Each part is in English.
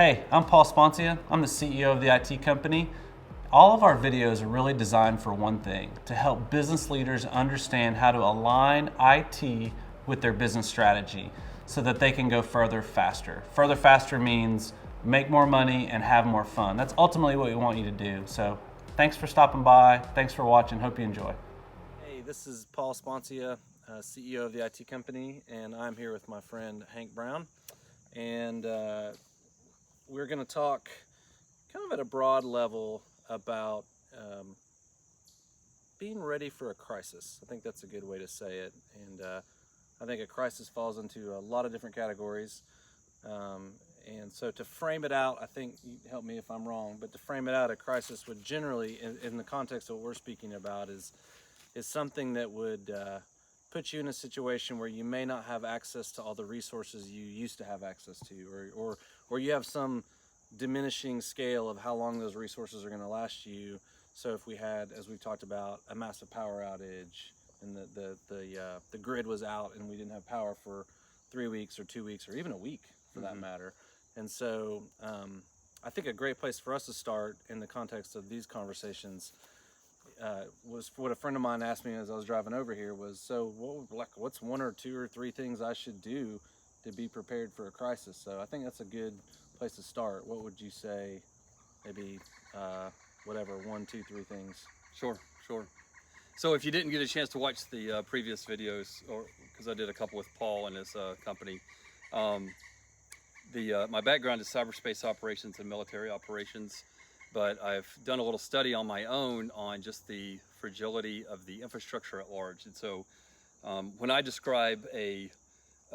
Hey, I'm Paul Sponcia. I'm the CEO of the IT company. All of our videos are really designed for one thing, to help business leaders understand how to align IT with their business strategy so that they can go further faster. Further faster means make more money and have more fun. That's ultimately what we want you to do. So thanks for stopping by. Thanks for watching. Hope you enjoy. Hey, this is Paul Sponcia, CEO of the IT company, and I'm here with my friend Hank Brown. And we're going to talk kind of at a broad level about being ready for a crisis. I think that's a good way to say it. And I think a crisis falls into a lot of different categories. And so to frame it out, I think, help me if I'm wrong, but to frame it out, a crisis would generally, in the context of what we're speaking about, is something that would put you in a situation where you may not have access to all the resources you used to have access to, or you have some diminishing scale of how long those resources are going to last you. So if we had, as we've talked about, a massive power outage and the grid was out and we didn't have power for 3 weeks or 2 weeks or even a week for that matter. And so I think a great place for us to start in the context of these conversations was what a friend of mine asked me as I was driving over here was, so what's one or two or three things I should do to be prepared for a crisis? So I think that's a good place to start. What would you say, maybe whatever, 1, 2, 3 things? Sure. So if you didn't get a chance to watch the previous videos, or because I did a couple with Paul and his company, my background is cyberspace operations and military operations, but I've done a little study on my own on just the fragility of the infrastructure at large. And so when I describe a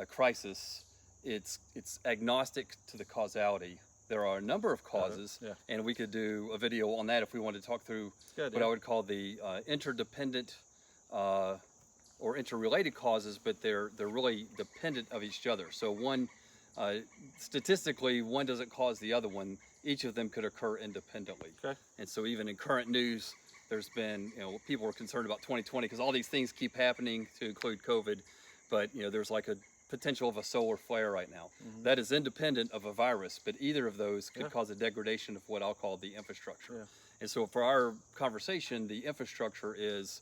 crisis, it's agnostic to the causality. There are a number of causes, and we could do a video on that if we wanted to talk through what I would call the interdependent or interrelated causes, but they're really dependent of each other. So one, statistically, one doesn't cause the other one. Each of them could occur independently. And so even in current news, there's been, people are concerned about 2020 because all these things keep happening, to include COVID, but there's like a potential of a solar flare right now. That is independent of a virus, but either of those could cause a degradation of what I'll call the infrastructure. And so for our conversation, the infrastructure is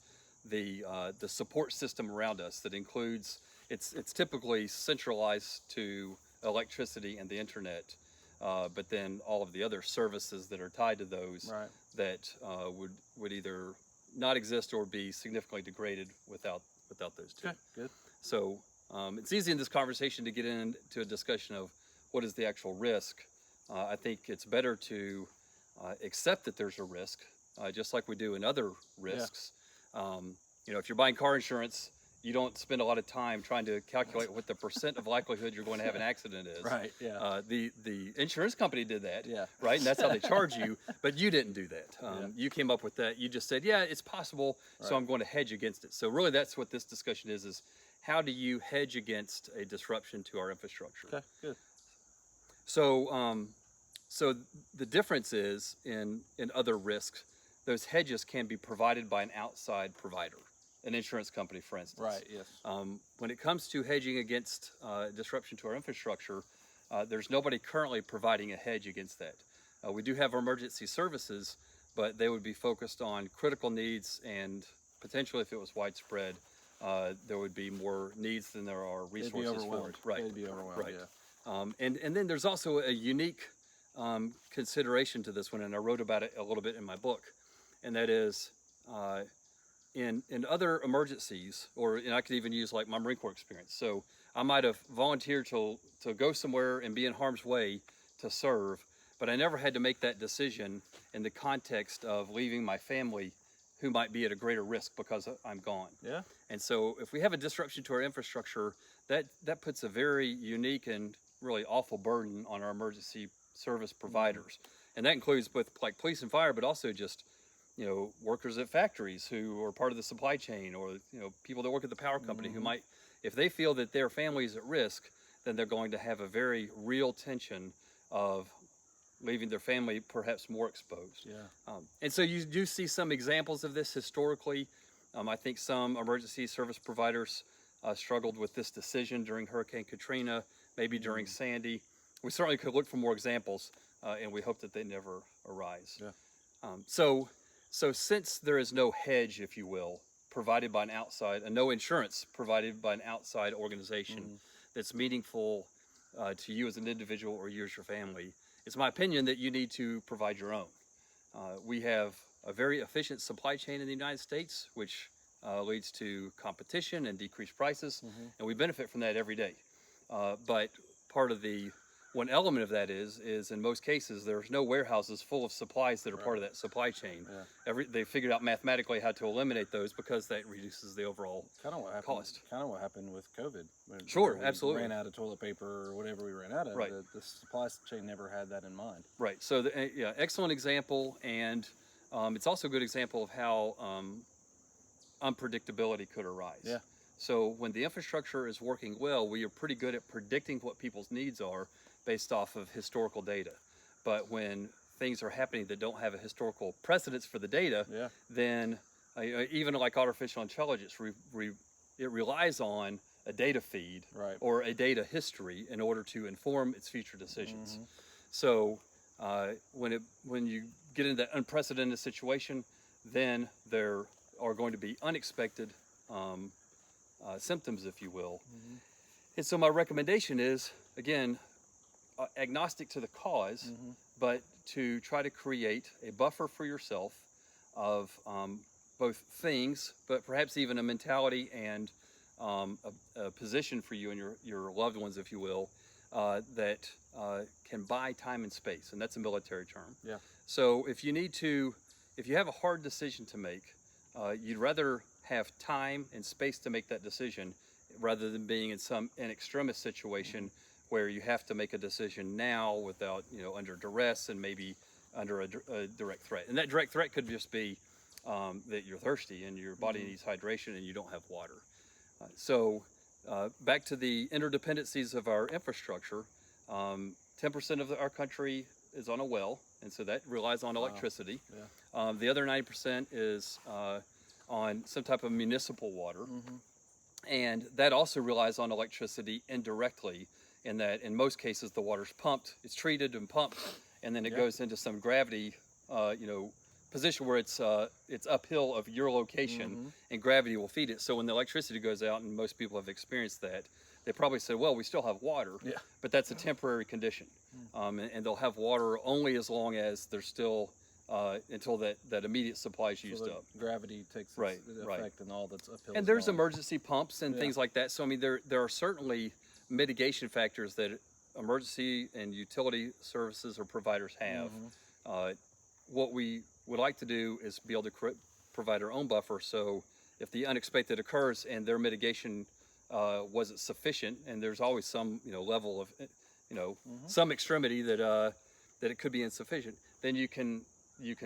the support system around us that includes, it's typically centralized to electricity and the internet, but then all of the other services that are tied to those that would either not exist or be significantly degraded without those two. Good. So it's easy in this conversation to get into a discussion of what is the actual risk. I think it's better to accept that there's a risk, just like we do in other risks. If you're buying car insurance, you don't spend a lot of time trying to calculate what the percent of likelihood you're going to have an accident is. The insurance company did that, right? And that's how they charge you, but you didn't do that. You came up with that. You just said, yeah, it's possible, so I'm going to hedge against it. So really that's what this discussion is how do you hedge against a disruption to our infrastructure? Okay, good. So, so the difference is in other risks, those hedges can be provided by an outside provider, an insurance company, for instance. When it comes to hedging against disruption to our infrastructure, there's nobody currently providing a hedge against that. We do have emergency services, but they would be focused on critical needs, and potentially, if it was widespread, there would be more needs than there are resources for it. They'd be overwhelmed. And then there's also a unique consideration to this one, and I wrote about it a little bit in my book, and that is in other emergencies, and I could even use like my Marine Corps experience. So I might have volunteered to go somewhere and be in harm's way to serve, but I never had to make that decision in the context of leaving my family who might be at a greater risk because I'm gone. And so if we have a disruption to our infrastructure, that puts a very unique and really awful burden on our emergency service providers. And that includes both like police and fire, but also just, workers at factories who are part of the supply chain, or, people that work at the power company who might, if they feel that their family is at risk, then they're going to have a very real tension of leaving their family perhaps more exposed. And so you do see some examples of this historically. I think some emergency service providers struggled with this decision during Hurricane Katrina, maybe during Sandy. we certainly could look for more examples, and we hope that they never arise. Yeah. So since there is no hedge, if you will, provided by an outside, and no insurance provided by an outside organization that's meaningful to you as an individual or you as your family, it's my opinion that you need to provide your own. We have a very efficient supply chain in the United States, which leads to competition and decreased prices, and we benefit from that every day. But part of one element of that is in most cases there's no warehouses full of supplies that are part of that supply chain. They figured out mathematically how to eliminate those because that reduces the overall cost. Kind of what happened with COVID. Sure, we absolutely. ran out of toilet paper or whatever we ran out of. Right. The supply chain never had that in mind. Right. So yeah, excellent example, and it's also a good example of how unpredictability could arise. Yeah. So when the infrastructure is working well, we are pretty good at predicting what people's needs are based off of historical data. But when things are happening that don't have a historical precedence for the data, then even like artificial intelligence, it relies on a data feed or a data history in order to inform its future decisions. So when you get into that unprecedented situation, then there are going to be unexpected symptoms, if you will. And so my recommendation is, again, agnostic to the cause, but to try to create a buffer for yourself of both things, but perhaps even a mentality and a position for you and your loved ones, if you will, that can buy time and space, and that's a military term. Yeah. So if you have a hard decision to make, you'd rather have time and space to make that decision rather than being in an extremist situation where you have to make a decision now without, under duress and maybe under a direct threat. And that direct threat could just be that you're thirsty and your body needs hydration and you don't have water. So back to the interdependencies of our infrastructure, 10% of our country is on a well, and so that relies on electricity. Yeah. The other 90% is on some type of municipal water, and that also relies on electricity indirectly, in that in most cases the water's pumped, it's treated and pumped, and then it goes into some gravity position where it's uphill of your location, and gravity will feed it. So when the electricity goes out, and most people have experienced that, they probably say, well, we still have water, but that's a temporary condition, and they'll have water only as long as there's still until that immediate supply is used up. Gravity takes effect and all that's uphill. And there's emergency pumps and things like that. So I mean, there are certainly mitigation factors that emergency and utility services or providers have. What we would like to do is be able to provide our own buffer. So if the unexpected occurs and their mitigation wasn't sufficient, and there's always some level of some extremity that it could be insufficient, then you can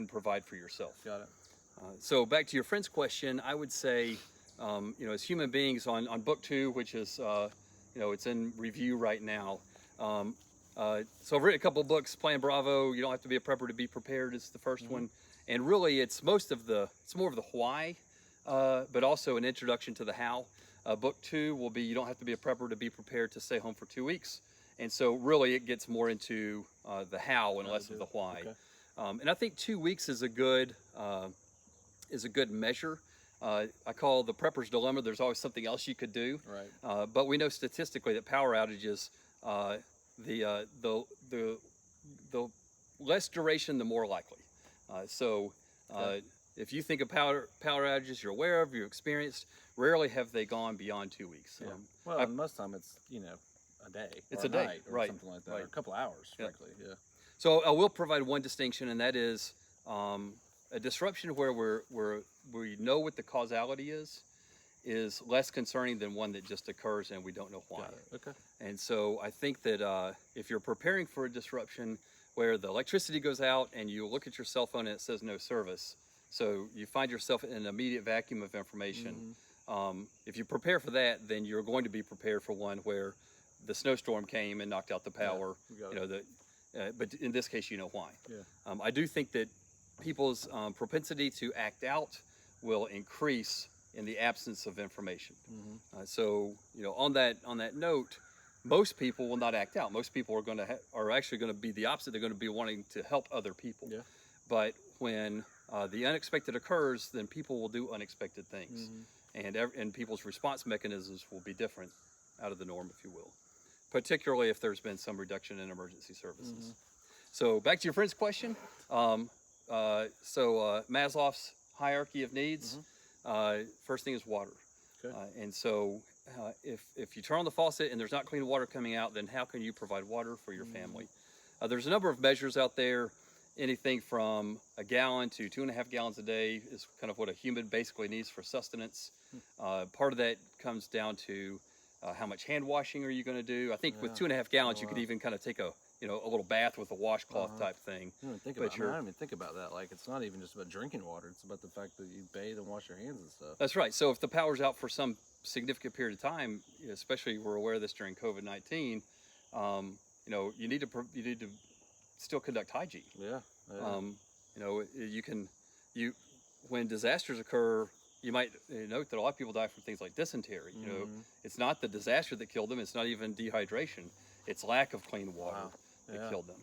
provide for yourself. Got it. So back to your friend's question, I would say, as human beings on book 2, which is, it's in review right now. So I've written a couple of books. Plan Bravo, You Don't Have to Be a Prepper to Be Prepared is the first one. And really it's more of the why, but also an introduction to the how. Book 2 will be You Don't Have to Be a Prepper to Be Prepared to Stay Home for 2 weeks. And so really it gets more into the how and less of the why. Okay. And I think 2 weeks is a good measure. I call the prepper's dilemma. There's always something else you could do. Right. But we know statistically that power outages, the less duration, the more likely. If you think of power outages you're aware of, you've experienced, rarely have they gone beyond 2 weeks. Yeah. Well, most of the time it's a day. It's or a day, night or right? Something like that, Right. or a couple hours, frankly. Yeah. So I will provide one distinction, and that is a disruption where we know what the causality is less concerning than one that just occurs and we don't know why. Got it. Okay. And so I think that if you're preparing for a disruption where the electricity goes out and you look at your cell phone and it says no service, so you find yourself in an immediate vacuum of information. If you prepare for that, then you're going to be prepared for one where the snowstorm came and knocked out the power. Yeah, but in this case, you know why. Yeah. I do think that people's propensity to act out will increase in the absence of information. So on that note, most people will not act out. Most people are going to are actually going to be the opposite. They're going to be wanting to help other people. Yeah. But when the unexpected occurs, then people will do unexpected things, and people's response mechanisms will be different, out of the norm, if you will. Particularly if there's been some reduction in emergency services. So back to your friend's question. Maslow's hierarchy of needs. First thing is water. Okay. And so if you turn on the faucet and there's not clean water coming out, then how can you provide water for your family? There's a number of measures out there. Anything from a gallon to 2.5 gallons a day is kind of what a human basically needs for sustenance. Part of that comes down to how much hand washing are you going to do. I think with 2.5 gallons, you could even kind of take a little bath with a washcloth type thing. I don't even think about that. Like, it's not even just about drinking water. It's about the fact that you bathe and wash your hands and stuff. That's right. So if the power's out for some significant period of time, especially we're aware of this during COVID-19, you need to still conduct hygiene. Yeah. When disasters occur, you might note that a lot of people die from things like dysentery. It's not the disaster that killed them. It's not even dehydration. It's lack of clean water that killed them.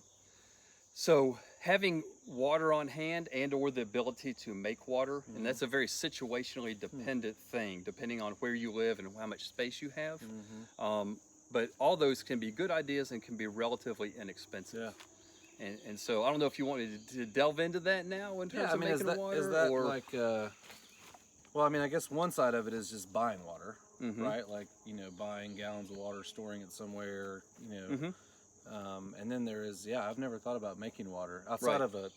So having water on hand and/or the ability to make water, and that's a very situationally dependent thing, depending on where you live and how much space you have. But all those can be good ideas and can be relatively inexpensive. Yeah. And so I don't know if you wanted to delve into that now in terms of making water. Is that like, well, I mean, I guess one side of it is just buying water, right? Like, buying gallons of water, storing it somewhere, and then there is, I've never thought about making water outside of a,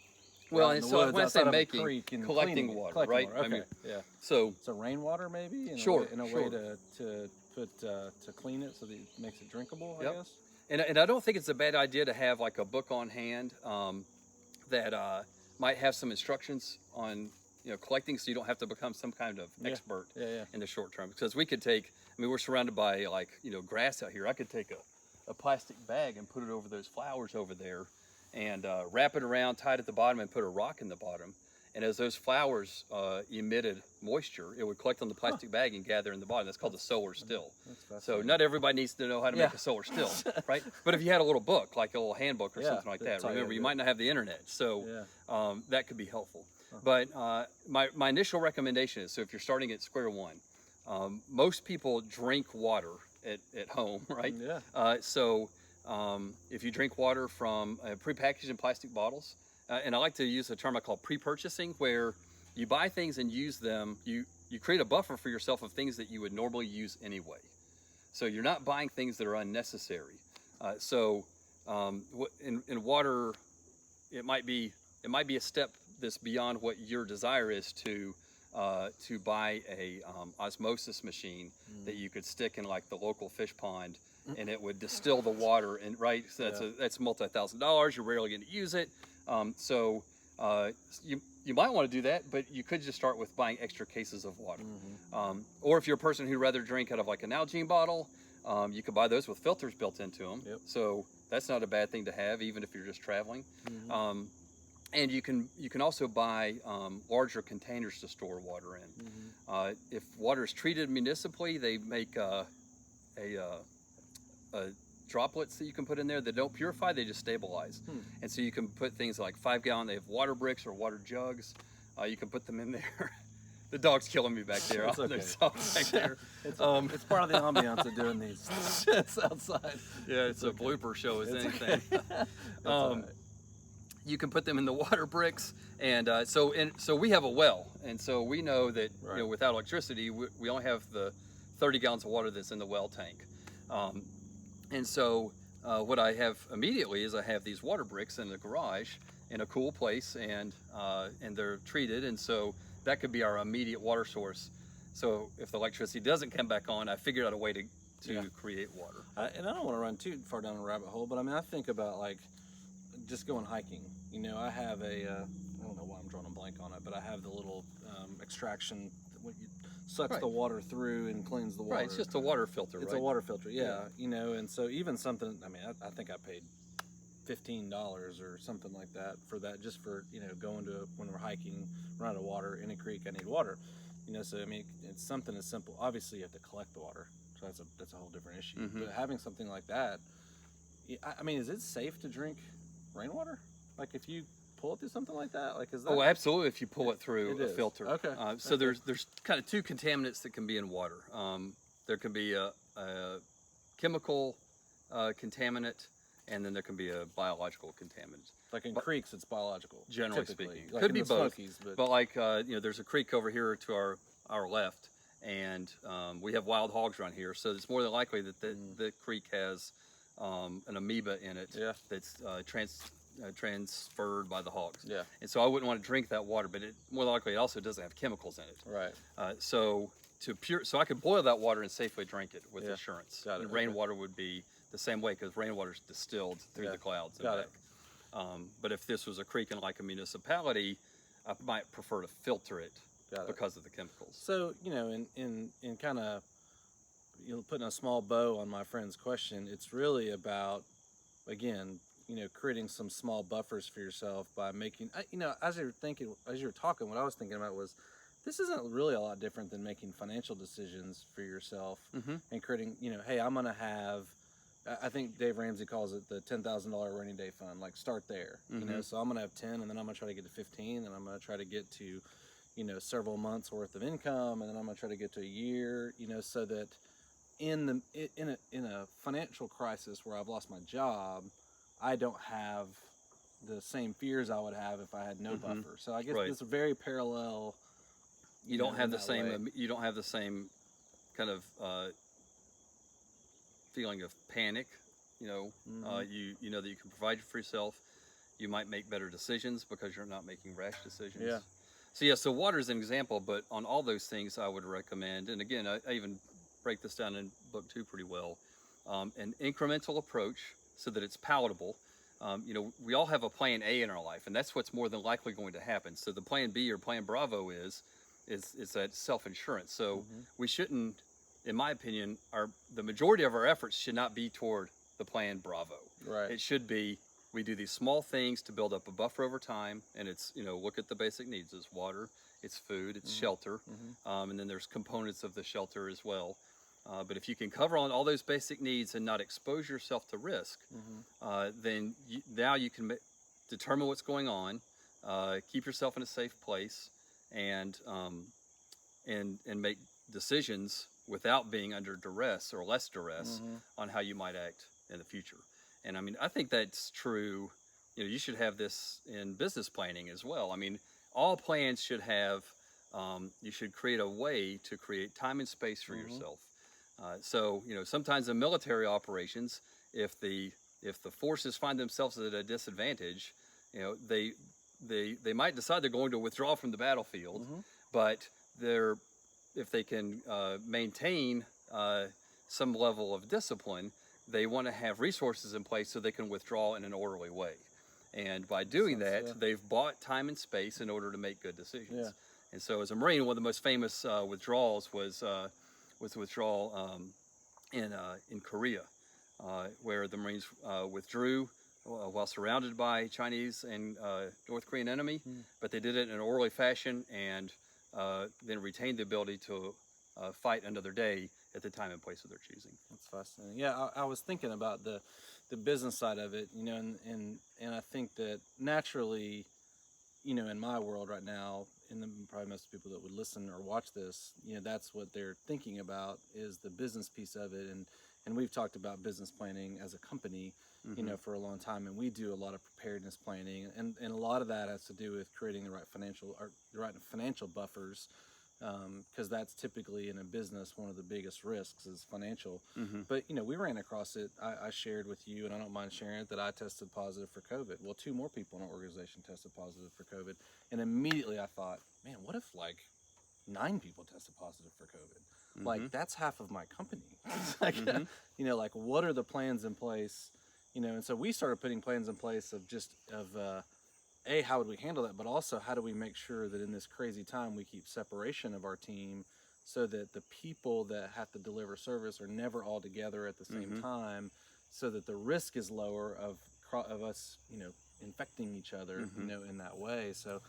well, and so when I say making, collecting water, right? Okay. I mean, yeah. So rainwater maybe, in a way to put to clean it so that it makes it drinkable, I guess. And I don't think it's a bad idea to have like a book on hand that might have some instructions on collecting, so you don't have to become some kind of expert in the short term. Because we could take, we're surrounded by grass out here. I could take a plastic bag and put it over those flowers over there, and wrap it around, tie it at the bottom, and put a rock in the bottom. And as those flowers emitted moisture, it would collect on the plastic bag and gather in the bottom. That's called the solar still. So not everybody needs to know how to make a solar still, right? But if you had a little book, like a little handbook or something like that, remember, you might not have the internet, so that could be helpful. But my initial recommendation is, so if you're starting at square one, most people drink water at home, right? So if you drink water from prepackaged in plastic bottles, and I like to use a term I call pre-purchasing, where you buy things and use them, you create a buffer for yourself of things that you would normally use anyway. So you're not buying things that are unnecessary. In water, it might be a step that's beyond what your desire is to buy a osmosis machine that you could stick in like the local fish pond, and it would distill the water, and so that's multi-$1,000. You're rarely going to use it. You might want to do that, but you could just start with buying extra cases of water. Or if you're a person who'd rather drink out of like an Nalgene bottle, you could buy those with filters built into them. So that's not a bad thing to have, even if you're just traveling. And you can also buy larger containers to store water in. If water is treated municipally, they make droplets that you can put in there that don't purify, they just stabilize. And so you can put things like 5 gallon, they have water bricks or water jugs. You can put them in there. The dog's killing me back there. It's okay. There's something back there. It's part of the ambiance of doing these shits outside. Yeah, it's a blooper show as anything. Right. You can put them in the water bricks, and so we have a well, and so we know that without electricity, we only have the 30 gallons of water that's in the well tank. And so what I have immediately is I have these water bricks in the garage in a cool place, and they're treated, and so that could be our immediate water source. So if the electricity doesn't come back on, I figured out a way to create water. And I don't want to run too far down a rabbit hole, but I think about like just going hiking. I have I don't know why I'm drawing a blank on it, but I have the little extraction that sucks the water through and cleans the water. Right, it's just a water filter, It's a water filter, and so even something, I think I paid $15 or something like that for that, just for, going to, when we're hiking, run out of water in a creek, I need water. So, it's something as simple. Obviously, you have to collect the water. So that's a whole different issue. Mhm. But having something like that, I mean, is it safe to drink rainwater? Like if you pull it through something like that, like is that? Oh, absolutely. If you pull it through It a is. filter. Okay. So Okay. there's kind of two contaminants that can be in water. There can be a chemical contaminant, and then there can be a biological contaminant. Like in But- creeks, it's biological. Generally typically. speaking, Like could in be the both. Smokies, but But like there's a creek over here to our left, and we have wild hogs around here, so it's more than likely that the creek has an amoeba in it Yeah. that's transferred by the hogs. Yeah. And so I wouldn't want to drink that water, but more than likely it also doesn't have chemicals in it. right. So I could boil that water and safely drink it with Yeah. assurance. Got it, And okay. rainwater would be the same way because rainwater is distilled through Yeah. the clouds and Got back. it. But if this was a creek in like a municipality, I might prefer to filter it Got it. because of the chemicals. So in kind of putting a small bow on my friend's question, it's really about, again, creating some small buffers for yourself by making, as you were talking, what I was thinking about was, this isn't really a lot different than making financial decisions for yourself and creating, hey, I'm gonna have, I think Dave Ramsey calls it the $10,000 rainy day fund. Like start there, So I'm gonna have 10, and then I'm gonna try to get to 15, and I'm gonna try to get to, several months worth of income, and then I'm gonna try to get to a year, so that in a financial crisis where I've lost my job, I don't have the same fears I would have if I had no buffer. So I guess Right. it's very parallel. You don't have in the that same. way. You don't have the same kind of feeling of panic. You know that you can provide for yourself. You might make better decisions because you're not making rash decisions. Yeah. So water is an example, but on all those things, I would recommend. And again, I even break this down in book 2 pretty well. An incremental approach so that it's palatable. We all have a plan A in our life, and that's what's more than likely going to happen. So the plan B or plan Bravo is that self-insurance. So we shouldn't, in my opinion, the majority of our efforts should not be toward the plan Bravo. Right. It should be, we do these small things to build up a buffer over time, and it's, look at the basic needs. It's water, it's food, it's shelter, and then there's components of the shelter as well. But if you can cover on all those basic needs and not expose yourself to risk, then now you can determine what's going on, keep yourself in a safe place, and make decisions without being under duress or less duress on how you might act in the future. And I mean, I think that's true. You should have this in business planning as well. I mean, all plans should have, you should create a way to create time and space for yourself. So sometimes in military operations, if the forces find themselves at a disadvantage, they might decide they're going to withdraw from the battlefield, but if they can maintain some level of discipline, they want to have resources in place so they can withdraw in an orderly way. And by doing that, they've bought time and space in order to make good decisions. Yeah. And so as a Marine, one of the most famous withdrawals was the withdrawal in Korea, where the Marines withdrew while surrounded by Chinese and North Korean enemy, but they did it in an orderly fashion and then retained the ability to fight another day at the time and place of their choosing. That's fascinating. Yeah, I was thinking about the business side of it, and I think that naturally, in my world right now, and probably most people that would listen or watch this, that's what they're thinking about is the business piece of it. And we've talked about business planning as a company, for a long time, and we do a lot of preparedness planning, and a lot of that has to do with creating the right financial buffers, because that's typically in a business one of the biggest risks is financial. But we ran across it. I shared with you, and I don't mind sharing it, that I tested positive for COVID. Well, 2 more people in our organization tested positive for COVID, and immediately I thought, man, what if like 9 people tested positive for COVID? Like that's half of my company. Like, like what are the plans in place? And so we started putting plans in place of how would we handle that, but also how do we make sure that in this crazy time we keep separation of our team so that the people that have to deliver service are never all together at the same time, so that the risk is lower of us, infecting each other, in that way. So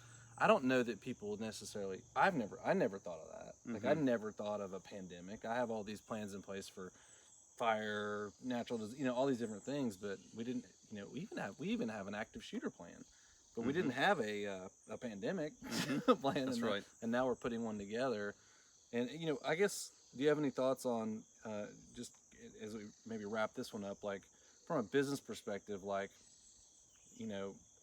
I don't know that people necessarily. I never thought of that. Like I never thought of a pandemic. I have all these plans in place for fire, natural, all these different things, but we didn't. We even have an active shooter plan, but we didn't have a pandemic plan. That's right. And now we're putting one together. And I guess, do you have any thoughts on just as we maybe wrap this one up, like from a business perspective, like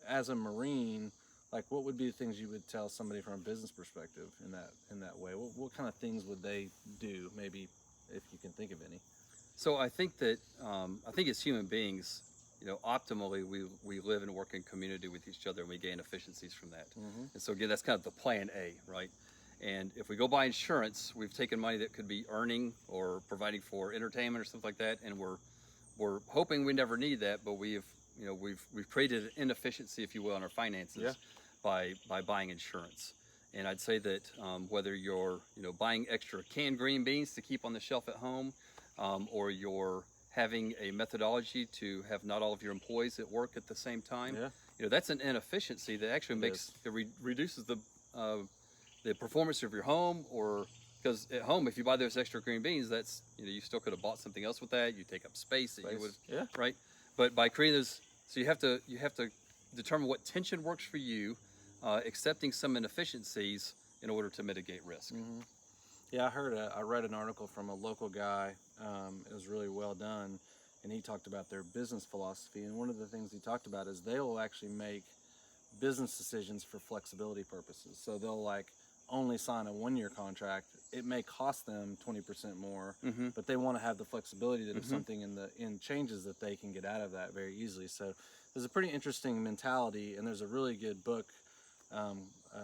as a Marine, like what would be the things you would tell somebody from a business perspective in that way? What kind of things would they do? Maybe if you can think of any. So I think that as human beings, optimally we live and work in community with each other, and we gain efficiencies from that. And so again, that's kind of the plan A, right? And if we go buy insurance, we've taken money that could be earning or providing for entertainment or something like that, and we're hoping we never need that, but we've created an inefficiency, if you will, in our finances by buying insurance. And I'd say that whether you're buying extra canned green beans to keep on the shelf at home, or you're having a methodology to have not all of your employees at work at the same time, that's an inefficiency that actually reduces the performance of your home. Or because at home, if you buy those extra green beans, that's you still could have bought something else with that. You take up space that you would right. But by creating those, so you have to determine what tension works for you, accepting some inefficiencies in order to mitigate risk. Yeah, I read an article from a local guy. It was really well done, and he talked about their business philosophy. And one of the things he talked about is they will actually make business decisions for flexibility purposes. So they'll only sign a 1-year contract. It may cost them 20% more, but they want to have the flexibility that if something in changes, that they can get out of that very easily. So there's a pretty interesting mentality, and there's a really good book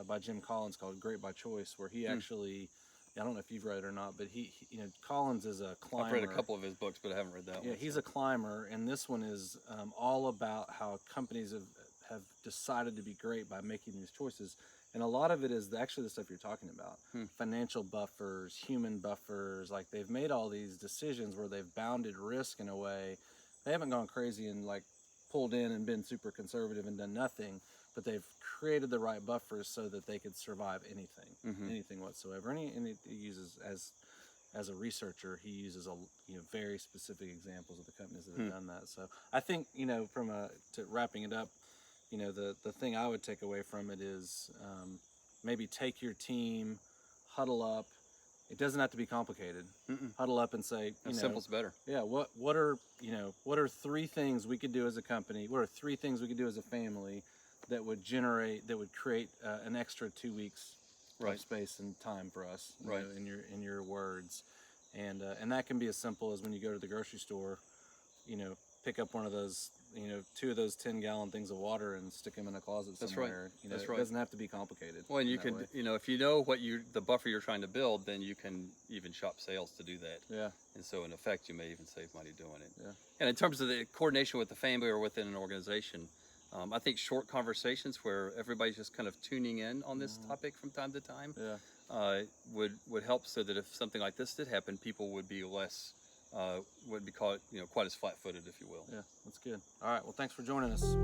by Jim Collins called Great by Choice, where he actually, I don't know if you've read it or not, but he Collins is a climber. I've read a couple of his books, but I haven't read that one. Yeah, he's a climber, and this one is all about how companies have decided to be great by making these choices. And a lot of it is actually the stuff you're talking about. Financial buffers, human buffers, like they've made all these decisions where they've bounded risk in a way. They haven't gone crazy and pulled in and been super conservative and done nothing, but they've created the right buffers so that they could survive anything whatsoever. And he uses, as a researcher, he uses very specific examples of the companies that have done that. So I think, to wrapping it up, the thing I would take away from it is maybe take your team, huddle up. It doesn't have to be complicated. Huddle up and say, simple's better. Yeah. What are 3 things we could do as a company? What are 3 things we could do as a family that would create an extra 2 weeks of space and time for us? In your words, and that can be as simple as when you go to the grocery store, pick up one of those, 2 of those 10-gallon things of water and stick them in a closet somewhere. That's right. It doesn't have to be complicated. Well, and you could, if you know the buffer you're trying to build, then you can even shop sales to do that. Yeah. And so in effect, you may even save money doing it. Yeah. And in terms of the coordination with the family or within an organization, I think short conversations where everybody's just kind of tuning in on this topic from time to time would help, so that if something like this did happen, people would be less would be caught, quite as flat-footed, if you will. Yeah, that's good. All right, well, thanks for joining us.